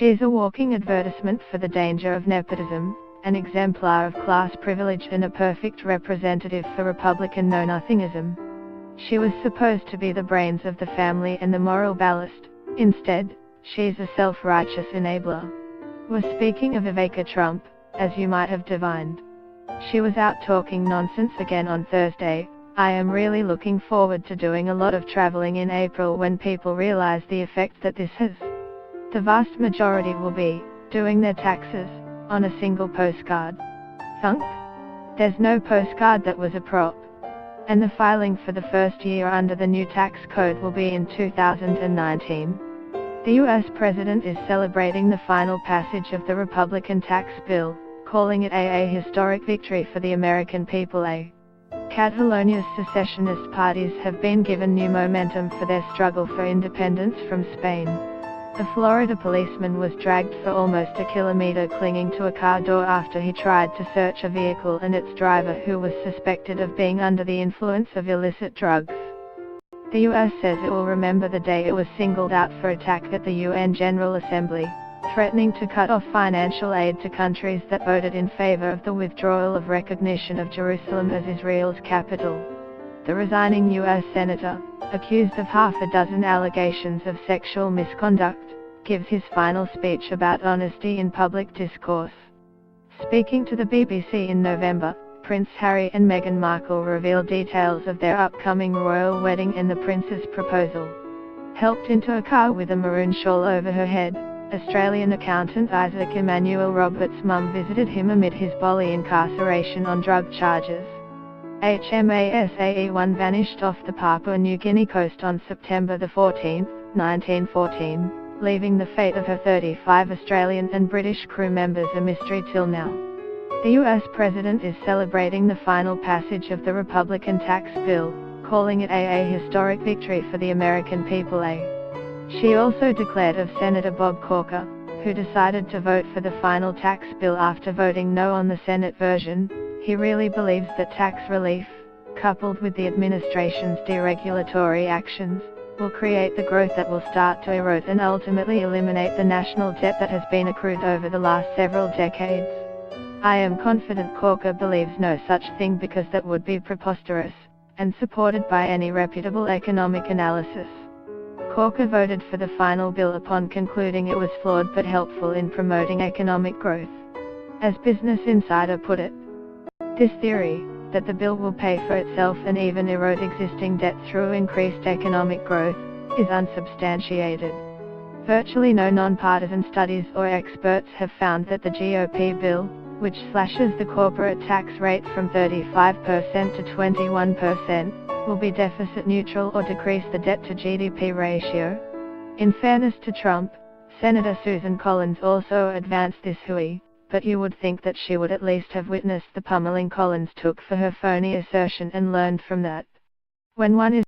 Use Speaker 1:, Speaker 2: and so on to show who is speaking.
Speaker 1: She is a walking advertisement for the danger of nepotism, an exemplar of class privilege and a perfect representative for Republican know-nothingism. She was supposed to be the brains of the family and the moral ballast. Instead, she's a self-righteous enabler. We're speaking of Ivanka Trump, as you might have divined. She was out talking nonsense again on Thursday. I am really looking forward to doing a lot of traveling in April when people realize the effect that this has. The vast majority will be doing their taxes on a single postcard. Thunk? There's no postcard that was a prop. And the filing for the first year under the new tax code will be in 2019. The US president is celebrating the final passage of the Republican tax bill, calling it a historic victory for the American people. Catalonia's secessionist parties have been given new momentum for their struggle for independence from Spain. A Florida policeman was dragged for almost a kilometer clinging to a car door after he tried to search a vehicle and its driver, who was suspected of being under the influence of illicit drugs. The US says it will remember the day it was singled out for attack at the UN General Assembly, threatening to cut off financial aid to countries that voted in favor of the withdrawal of recognition of Jerusalem as Israel's capital. The resigning US senator, accused of half a dozen allegations of sexual misconduct, gives his final speech about honesty in public discourse. Speaking to the BBC in November, Prince Harry and Meghan Markle reveal details of their upcoming royal wedding and the prince's proposal. Helped into a car with a maroon shawl over her head, Australian accountant Isaac Emmanuel Roberts' mum visited him amid his Bali incarceration on drug charges. HMAS AE1 vanished off the Papua New Guinea coast on September 14, 1914, leaving the fate of her 35 Australian and British crew members a mystery till now. The US president is celebrating the final passage of the Republican tax bill, calling it a historic victory for the American people. She also declared of Senator Bob Corker, who decided to vote for the final tax bill after voting no on the Senate version. He really believes that tax relief, coupled with the administration's deregulatory actions, will create the growth that will start to erode and ultimately eliminate the national debt that has been accrued over the last several decades. I am confident Corker believes no such thing, because that would be preposterous, and supported by any reputable economic analysis. Corker voted for the final bill upon concluding it was flawed but helpful in promoting economic growth. As Business Insider put it, this theory, that the bill will pay for itself and even erode existing debt through increased economic growth, is unsubstantiated. Virtually no nonpartisan studies or experts have found that the GOP bill, which slashes the corporate tax rate from 35% to 21%, will be deficit neutral or decrease the debt to GDP ratio. In fairness to Trump, Senator Susan Collins also advanced this hui, but you would think that she would at least have witnessed the pummeling Collins took for her phony assertion and learned from that. When one is